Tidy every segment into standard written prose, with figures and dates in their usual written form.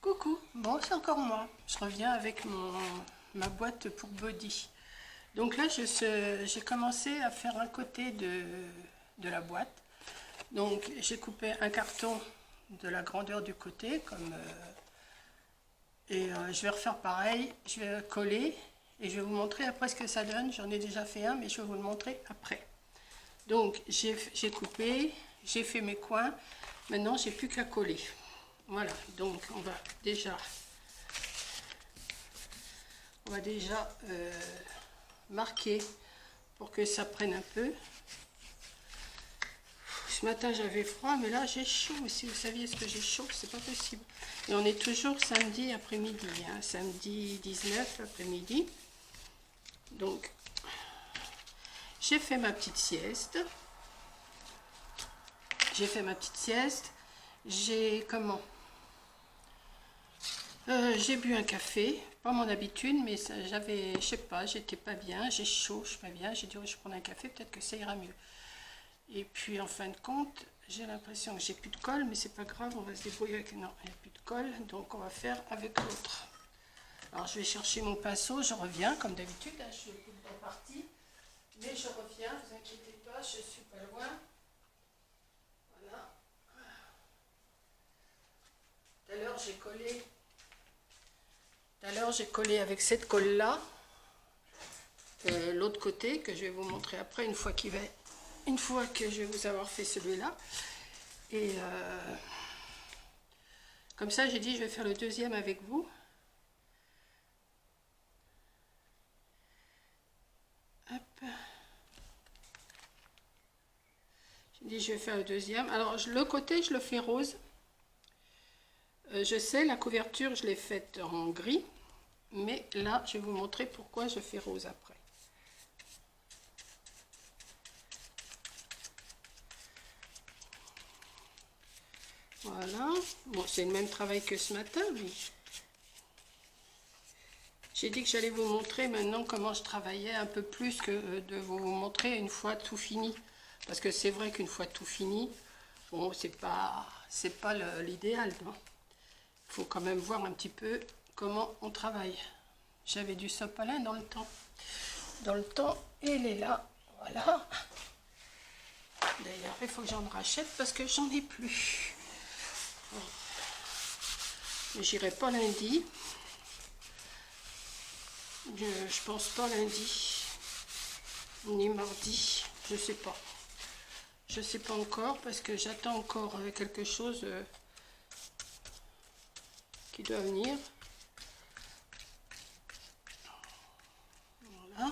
Coucou, bon c'est encore moi. Je reviens avec ma boîte pour body. Donc là j'ai commencé à faire un côté de la boîte. Donc j'ai coupé un carton de la grandeur du côté je vais refaire pareil. Je vais coller et je vais vous montrer après ce que ça donne. J'en ai déjà fait un mais je vais vous le montrer après. Donc j'ai coupé, j'ai fait mes coins. Maintenant j'ai plus qu'à coller. Voilà, donc on va déjà marquer pour que ça prenne un peu. Ce matin j'avais froid, mais là j'ai chaud. Si vous saviez ce que j'ai chaud, c'est pas possible. Et on est toujours samedi après-midi, hein, samedi 19 après-midi. Donc j'ai fait ma petite sieste. J'ai j'ai bu un café, pas mon habitude, mais je sais pas, j'étais pas bien, j'ai chaud, je suis pas bien, j'ai dit je prends un café, peut-être que ça ira mieux. Et puis en fin de compte, j'ai l'impression que j'ai plus de colle, mais c'est pas grave, on va se débrouiller avec. Non, il n'y a plus de colle, donc on va faire avec l'autre. Alors je vais chercher mon pinceau, je reviens comme d'habitude, hein, je suis dans la partie, mais je reviens, vous inquiétez pas, je suis pas loin. Voilà. Tout à l'heure j'ai collé avec cette colle là. L'autre côté que je vais vous montrer après une fois que je vais vous avoir fait celui-là. Et comme ça j'ai dit je vais faire le deuxième avec vous. Hop. J'ai dit je vais faire le deuxième. Alors le côté je le fais rose. Je sais la couverture je l'ai faite en gris. Mais là je vais vous montrer pourquoi je fais rose après. Voilà, bon c'est le même travail que ce matin, mais j'ai dit que j'allais vous montrer maintenant comment je travaillais un peu plus que de vous montrer une fois tout fini. Parce que c'est vrai qu'une fois tout fini, bon c'est pas l'idéal. Il faut quand même voir un petit peu comment on travaille. J'avais du sopalin dans le temps. Et il est là, voilà. D'ailleurs il faut que j'en rachète parce que j'en ai plus. J'irai pas lundi. Je pense pas lundi. Ni mardi. Je sais pas. Je sais pas encore parce que j'attends encore quelque chose qui doit venir. Voilà.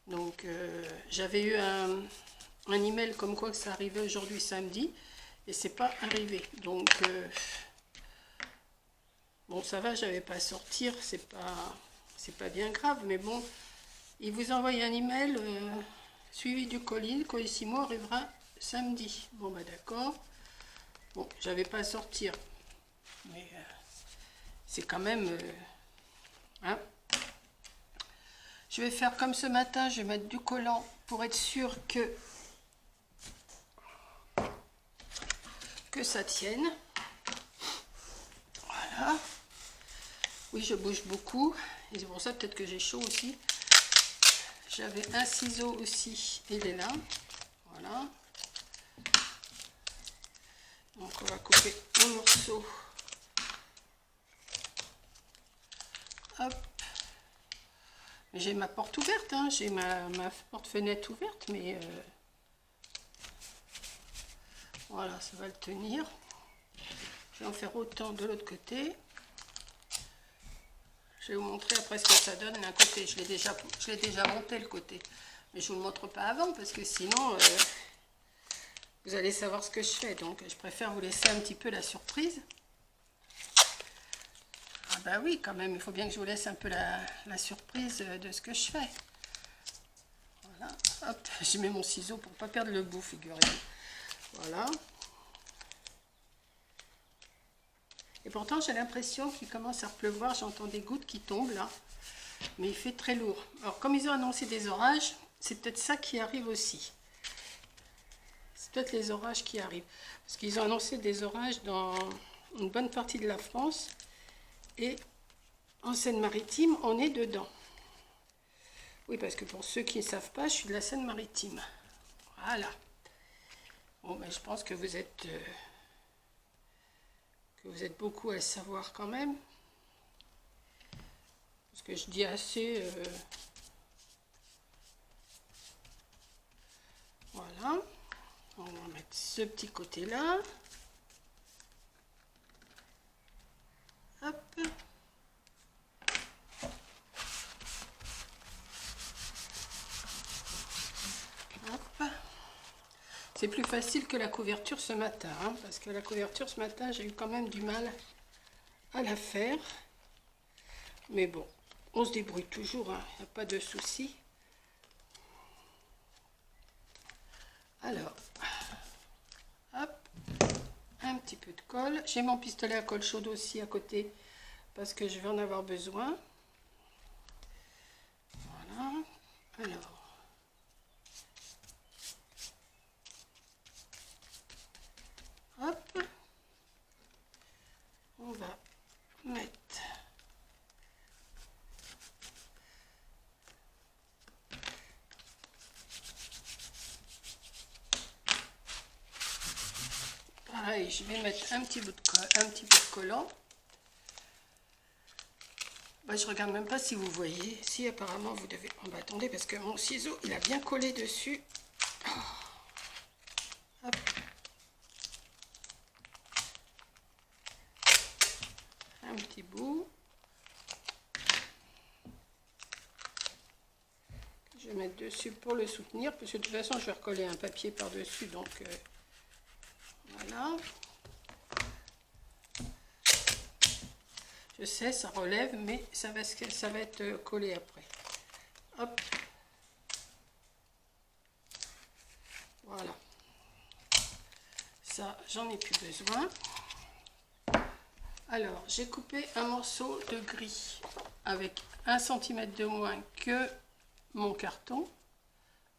Donc j'avais eu un email comme quoi que ça arrivait aujourd'hui samedi et c'est pas arrivé. Donc bon ça va, j'avais pas à sortir, c'est pas bien grave, mais bon, il vous envoie un email suivi du colis. Le colissimo arrivera samedi. Bon bah d'accord. Bon, j'avais pas à sortir, mais c'est quand même hein. Je vais faire comme ce matin, je vais mettre du collant pour être sûr que ça tienne. Voilà. Oui, je bouge beaucoup et c'est pour ça peut-être que j'ai chaud aussi. J'avais un ciseau aussi, il est là. Voilà. Donc on va couper un morceau. Hop. J'ai ma porte ouverte, hein. J'ai ma porte-fenêtre ouverte, mais voilà, ça va le tenir. Je vais en faire autant de l'autre côté. Je vais vous montrer après ce que ça donne d'un côté. Je l'ai déjà monté le côté. Mais je ne vous le montre pas avant parce que sinon, vous allez savoir ce que je fais. Donc, je préfère vous laisser un petit peu la surprise. Ah bah oui, quand même, il faut bien que je vous laisse un peu la surprise de ce que je fais. Voilà, hop, je mets mon ciseau pour ne pas perdre le bout, figurez-vous. Voilà. Et pourtant, j'ai l'impression qu'il commence à pleuvoir. J'entends des gouttes qui tombent là. Mais il fait très lourd. Alors, comme ils ont annoncé des orages, c'est peut-être ça qui arrive aussi. C'est peut-être les orages qui arrivent. Parce qu'ils ont annoncé des orages dans une bonne partie de la France. Et en Seine-Maritime, on est dedans. Oui, parce que pour ceux qui ne savent pas, je suis de la Seine-Maritime. Voilà. Bon, ben, je pense que vous êtes beaucoup à le savoir quand même. Parce que je dis assez... voilà. On va mettre ce petit côté-là. Hop. Hop. C'est plus facile que la couverture ce matin, hein, parce que la couverture ce matin, j'ai eu quand même du mal à la faire. Mais bon, on se débrouille toujours, hein, il n'y a pas de souci. Alors, hop, un petit peu de colle. J'ai mon pistolet à colle chaude aussi à côté, parce que je vais en avoir besoin. Voilà, alors. Hop, on va mettre pareil, je vais mettre un petit bout de colle, un petit peu de collant. Bah, je regarde même pas si vous voyez. Si apparemment vous devez. Oh, bah, attendez, parce que mon ciseau il a bien collé dessus. Oh. Hop. Un petit bout. Je vais mettre dessus pour le soutenir, parce que de toute façon je vais recoller un papier par dessus, donc voilà. Je sais, ça relève, mais ça va être collé après. Hop. Voilà. Ça, j'en ai plus besoin. Alors, j'ai coupé un morceau de gris avec 1 cm de moins que mon carton.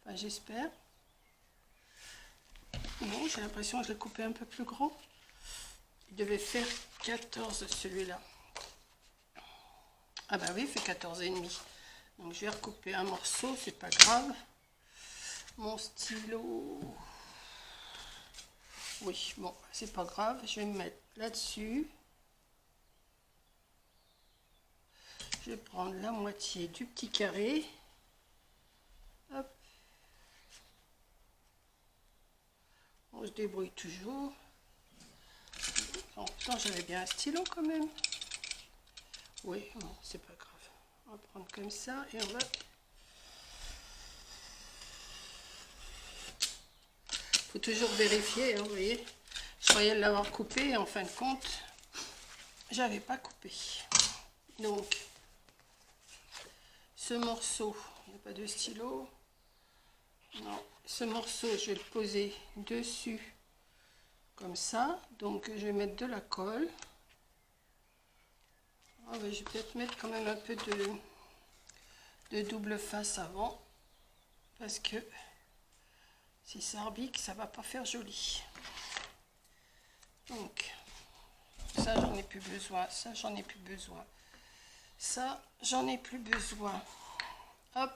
Enfin, j'espère. Non, j'ai l'impression que je l'ai coupé un peu plus grand. Il devait faire 14 celui-là. Ah bah oui, il fait 14,5. Donc je vais recouper un morceau, c'est pas grave. Mon stylo. Oui, bon, c'est pas grave. Je vais me mettre là-dessus. Je vais prendre la moitié du petit carré. Hop. On se débrouille toujours. En même temps, j'avais bien un stylo quand même. Oui, bon, c'est pas grave. On va prendre comme ça et on va... Faut toujours vérifier, hein, vous voyez. Je croyais l'avoir coupé et en fin de compte, j'avais pas coupé. Donc, ce morceau, il n'y a pas de stylo. Non, ce morceau, je vais le poser dessus comme ça. Donc, je vais mettre de la colle. Ah ouais, je vais peut-être mettre quand même un peu de double face avant, parce que si ça arbique, ça va pas faire joli. Donc, ça, j'en ai plus besoin. Ça, j'en ai plus besoin. Ça, j'en ai plus besoin. Hop.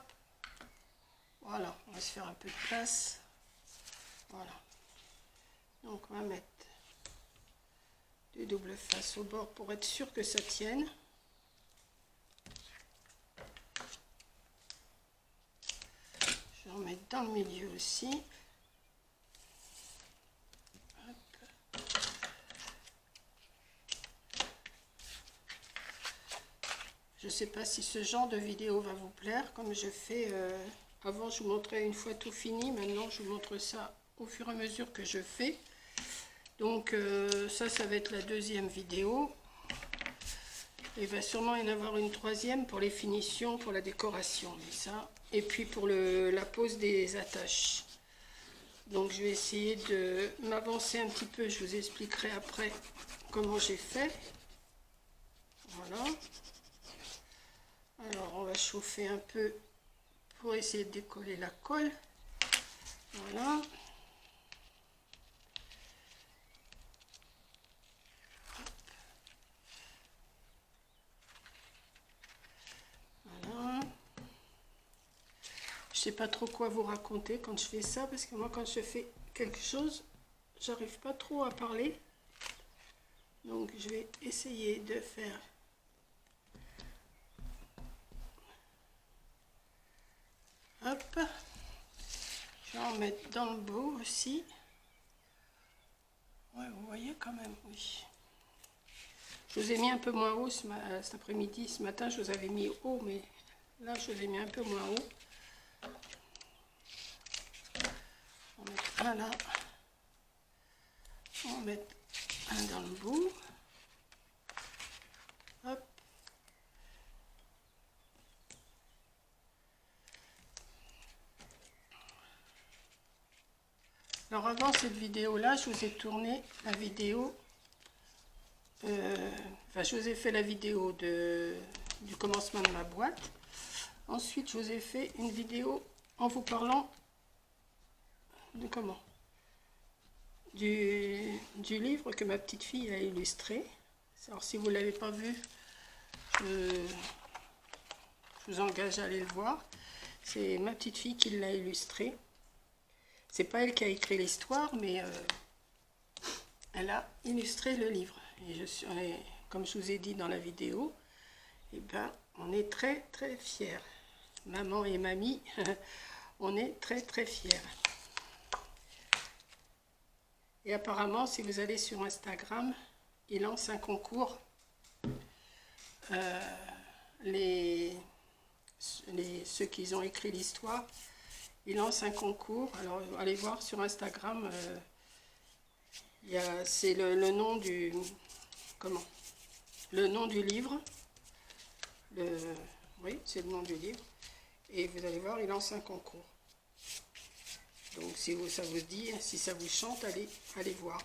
Voilà, on va se faire un peu de place. Voilà. Donc, on va mettre des doubles faces au bord pour être sûr que ça tienne. Je vais en mettre dans le milieu aussi. Hop. Je ne sais pas si ce genre de vidéo va vous plaire, comme je fais avant, je vous montrais une fois tout fini, maintenant je vous montre ça au fur et à mesure que je fais. Donc ça va être la deuxième vidéo. Il va sûrement y en avoir une troisième pour les finitions, pour la décoration, et ça. Et puis pour la pose des attaches. Donc je vais essayer de m'avancer un petit peu, je vous expliquerai après comment j'ai fait. Voilà. Alors on va chauffer un peu pour essayer de décoller la colle. Voilà. sais pas trop quoi vous raconter quand je fais ça, parce que moi quand je fais quelque chose, j'arrive pas trop à parler. Donc je vais essayer de faire hop, je vais en mettre dans le beau aussi. Ouais, vous voyez quand même, oui. Je vous ai mis un peu moins haut cet après-midi. Ce matin, je vous avais mis haut, mais là, je vous ai mis un peu moins haut. On va mettre un là. On va mettre un dans le bout. Hop. Alors, avant cette vidéo-là, je vous ai tourné la vidéo. Enfin, je vous ai fait la vidéo du commencement de ma boîte. Ensuite, je vous ai fait une vidéo en vous parlant de comment du livre que ma petite fille a illustré. Alors, si vous ne l'avez pas vu, je vous engage à aller le voir. C'est ma petite fille qui l'a illustré. C'est pas elle qui a écrit l'histoire, mais elle a illustré le livre. Et comme je vous ai dit dans la vidéo, eh ben, on est très très fiers. Maman et mamie, on est très très fiers. Et apparemment, si vous allez sur Instagram, il lance un concours. Ceux qui ont écrit l'histoire, ils lancent un concours. Alors, allez voir sur Instagram. C'est le nom du... Comment? Le nom du livre. Oui, c'est le nom du livre. Et vous allez voir, il lance un concours. Donc, si ça vous dit, si ça vous chante, allez voir.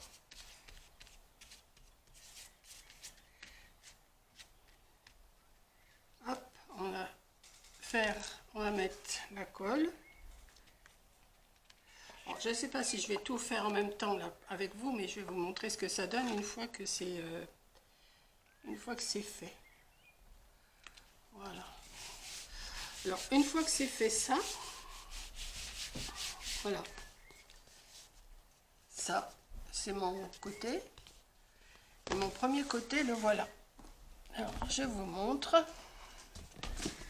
Hop, on va mettre la colle. Alors, je ne sais pas si je vais tout faire en même temps là, avec vous, mais je vais vous montrer ce que ça donne une fois que c'est fait. Voilà. Alors, une fois que c'est fait ça, voilà. Ça, c'est mon côté. Et mon premier côté, le voilà. Alors, je vous montre.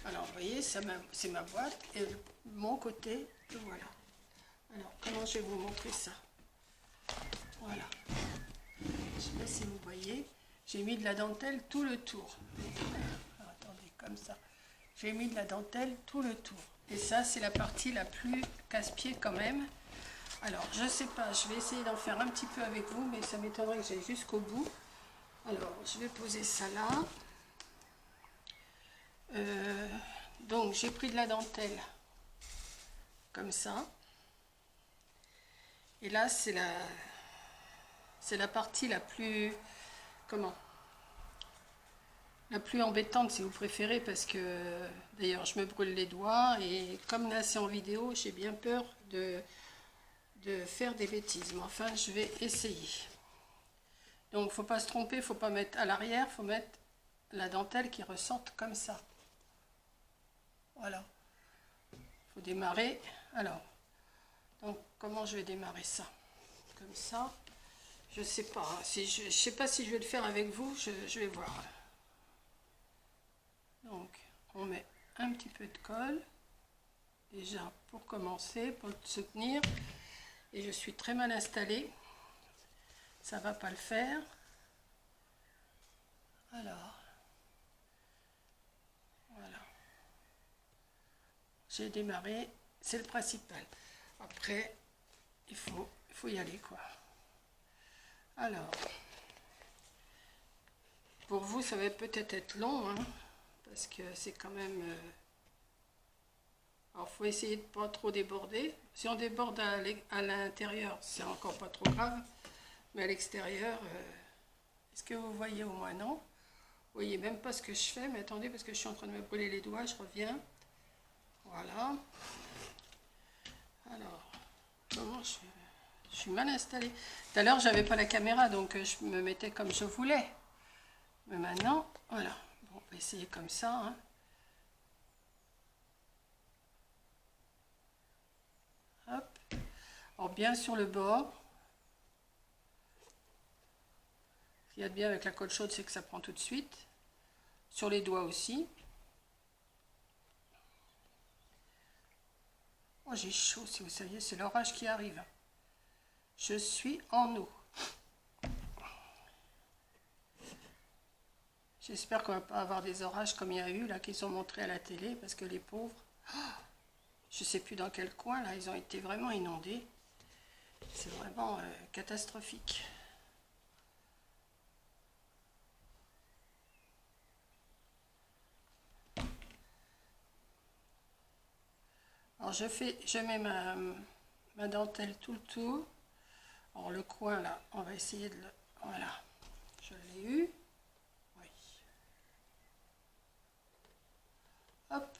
Alors, vous voyez, c'est ma boîte. Et mon côté, le voilà. Alors, comment je vais vous montrer ça? Voilà. Je ne sais pas si vous voyez. J'ai mis de la dentelle tout le tour. Alors, attendez, comme ça. J'ai mis de la dentelle tout le tour. Et ça, c'est la partie la plus casse-pied quand même. Alors, je ne sais pas, je vais essayer d'en faire un petit peu avec vous, mais ça m'étonnerait que j'aille jusqu'au bout. Alors, je vais poser ça là. Donc, j'ai pris de la dentelle comme ça. Et là, c'est la partie la plus... Comment? La plus embêtante, si vous préférez, parce que d'ailleurs je me brûle les doigts et comme là c'est en vidéo, j'ai bien peur de faire des bêtises, mais enfin je vais essayer. Donc faut pas se tromper, faut pas mettre à l'arrière, faut mettre la dentelle qui ressorte comme ça. Voilà. Faut démarrer. Alors, donc comment je vais démarrer ça? Comme ça. Je sais pas. Si je sais pas si je vais le faire avec vous. Je vais voir. Donc, on met un petit peu de colle, déjà pour commencer, pour le soutenir. Et je suis très mal installée, ça va pas le faire. Alors, voilà. J'ai démarré, c'est le principal. Après, il faut y aller, quoi. Alors, pour vous, ça va peut-être être long, hein, parce que c'est quand même... Alors, il faut essayer de ne pas trop déborder. Si on déborde à l'intérieur, c'est encore pas trop grave. Mais à l'extérieur, est-ce que vous voyez au moins? Non. Vous voyez même pas ce que je fais. Mais attendez, parce que je suis en train de me brûler les doigts. Je reviens. Voilà. Alors, comment je fais? Je suis mal installée. Tout à l'heure, j'avais pas la caméra, donc je me mettais comme je voulais. Mais maintenant, voilà. Bon, on va essayer comme ça, hein. Alors bien sur le bord. Ce qu'il y a de bien avec la colle chaude, c'est que ça prend tout de suite. Sur les doigts aussi. Oh, j'ai chaud, si vous saviez, c'est l'orage qui arrive. Je suis en eau. J'espère qu'on va pas avoir des orages comme il y a eu, là, qu'ils ont montré à la télé, parce que les pauvres, je sais plus dans quel coin, là, ils ont été vraiment inondés. C'est vraiment catastrophique. Alors je mets ma dentelle tout le tour. Alors le coin là, on va essayer de le... Voilà, je l'ai eu. Oui. Hop.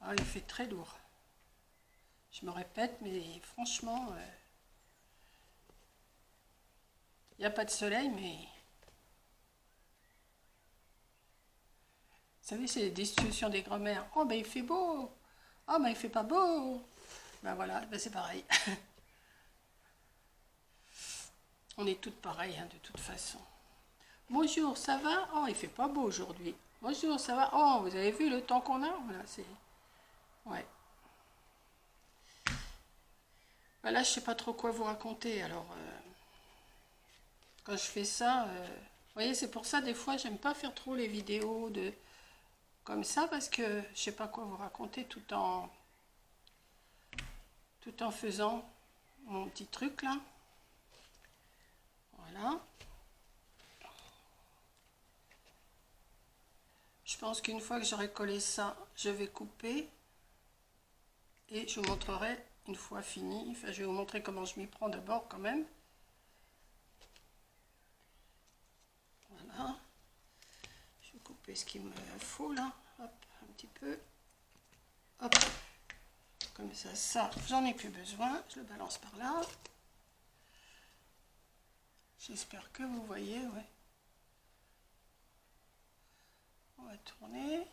Ah, il fait très lourd. Je me répète, mais franchement, il n'y a pas de soleil, mais... Vous savez, c'est des discussions des grand-mères. Oh, ben il fait beau. Oh, ben il fait pas beau. Ben voilà, ben c'est pareil. On est toutes pareilles, hein, de toute façon. Bonjour, ça va? Oh, il fait pas beau aujourd'hui. Bonjour, ça va? Oh, vous avez vu le temps qu'on a? Voilà, c'est... Ouais. Ben là, je sais pas trop quoi vous raconter. Alors, quand je fais ça... vous voyez, c'est pour ça, des fois, j'aime pas faire trop les vidéos de... comme ça, parce que je sais pas quoi vous raconter tout en faisant mon petit truc là. Voilà. Je pense qu'une fois que j'aurai collé ça, je vais couper et je vous montrerai une fois fini. Enfin, je vais vous montrer comment je m'y prends d'abord quand même. Voilà. Je vais couper ce qu'il me faut là. Hop, un petit peu. Hop. Comme ça, j'en ai plus besoin. Je le balance par là. J'espère que vous voyez, ouais. On va tourner.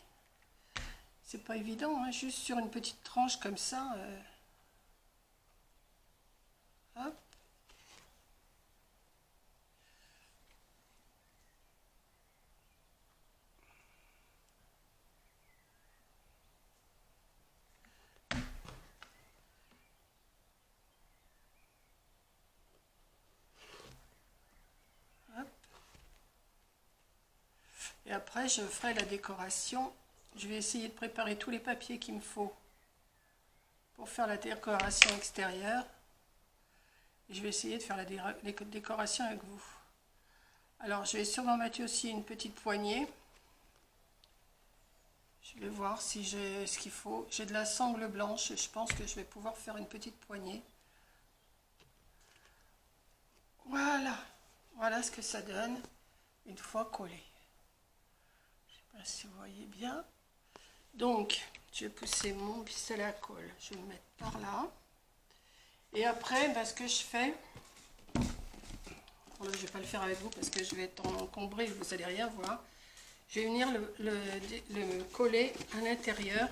C'est pas évident, hein, juste sur une petite tranche comme ça. Hop. Hop. Et après, je ferai la décoration. Je vais essayer de préparer tous les papiers qu'il me faut pour faire la décoration extérieure. Et je vais essayer de faire la décoration avec vous. Alors, je vais sûrement mettre aussi une petite poignée. Je vais voir si j'ai ce qu'il faut. J'ai de la sangle blanche et je pense que je vais pouvoir faire une petite poignée. Voilà. Voilà ce que ça donne une fois collé. Je ne sais pas si vous voyez bien. Donc, je vais pousser mon pistolet à colle. Je vais le mettre par là. Et après, ben, ce que je fais... Bon, là, je ne vais pas le faire avec vous parce que je vais être encombré, vous n'allez rien voir. Je vais venir le coller à l'intérieur.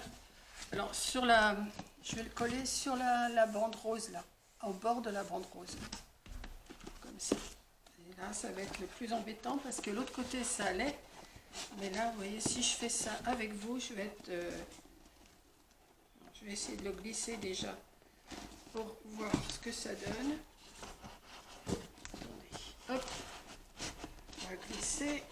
Alors, je vais le coller sur la bande rose, là, au bord de la bande rose. Comme ça. Et là, ça va être le plus embêtant parce que l'autre côté, ça allait. Mais là, vous voyez, si je fais ça avec vous, je vais être... je vais essayer de le glisser déjà pour voir ce que ça donne. Attendez. Hop. On va glisser.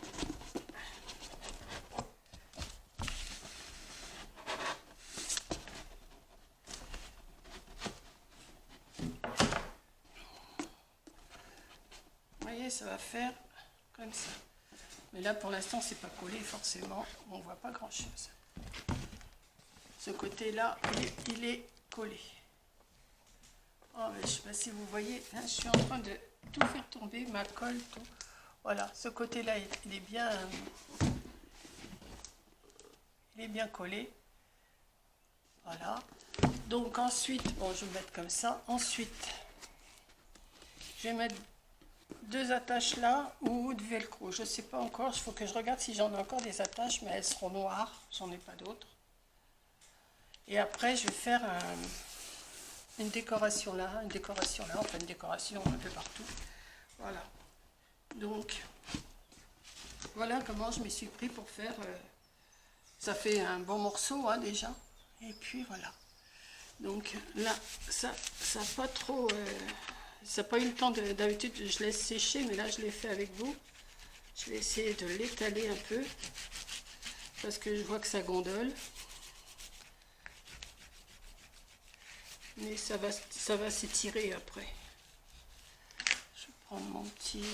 Vous voyez, ça va faire comme ça. Mais là, pour l'instant, c'est pas collé, forcément. On ne voit pas grand-chose. Ce côté-là, il est collé. Oh, je ne sais pas si vous voyez, hein, je suis en train de tout faire tomber, ma colle, tout. Voilà, ce côté-là, il est bien collé. Voilà. Donc ensuite, bon, je vais mettre comme ça. Ensuite, je vais mettre 2 attaches là ou de velcro. Je sais pas encore, il faut que je regarde si j'en ai encore des attaches, mais elles seront noires, j'en ai pas d'autres. Et après je vais faire une décoration là, enfin une décoration un peu partout. Voilà. Donc voilà comment je m'y suis pris pour faire. Ça fait un bon morceau hein, déjà. Et puis voilà. Donc là, ça n'a pas trop... ça n'a pas eu le temps, d'habitude je laisse sécher, mais là je l'ai fait avec vous. Je vais essayer de l'étaler un peu, parce que je vois que ça gondole. Mais ça va s'étirer après. Je vais prendre mon petit...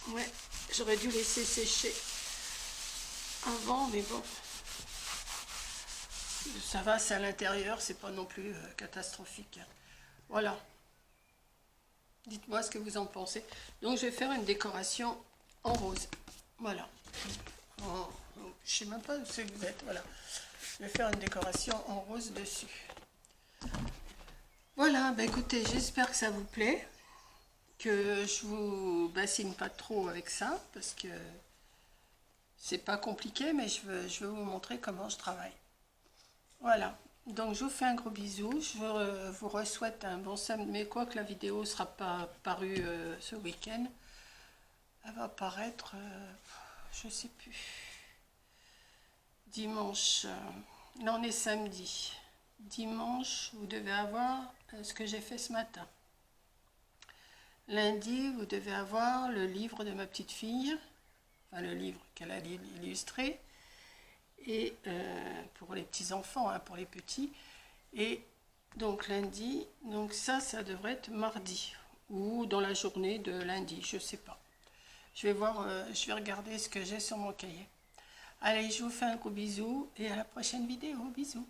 Ouais, j'aurais dû laisser sécher avant, mais bon. Ça va, c'est à l'intérieur, c'est pas non plus catastrophique. Voilà. Dites-moi ce que vous en pensez. Donc je vais faire une décoration en rose. Voilà. Je sais même pas où c'est que vous êtes. Voilà. Je vais faire une décoration en rose dessus. Voilà, bah écoutez, j'espère que ça vous plaît. Que je vous bassine pas trop avec ça, parce que c'est pas compliqué, mais je veux vous montrer comment je travaille. Voilà, donc je vous fais un gros bisou, je vous souhaite un bon samedi, mais quoi que la vidéo ne sera pas parue ce week-end, elle va apparaître, je sais plus, dimanche, là on est samedi, dimanche vous devez avoir ce que j'ai fait ce matin. Lundi, vous devez avoir le livre de ma petite fille, enfin le livre qu'elle a illustré, et pour les petits enfants, hein, pour les petits. Et donc lundi, donc ça devrait être mardi ou dans la journée de lundi, je sais pas. Je vais voir, je vais regarder ce que j'ai sur mon cahier. Allez, je vous fais un gros bisou et à la prochaine vidéo. Bisous.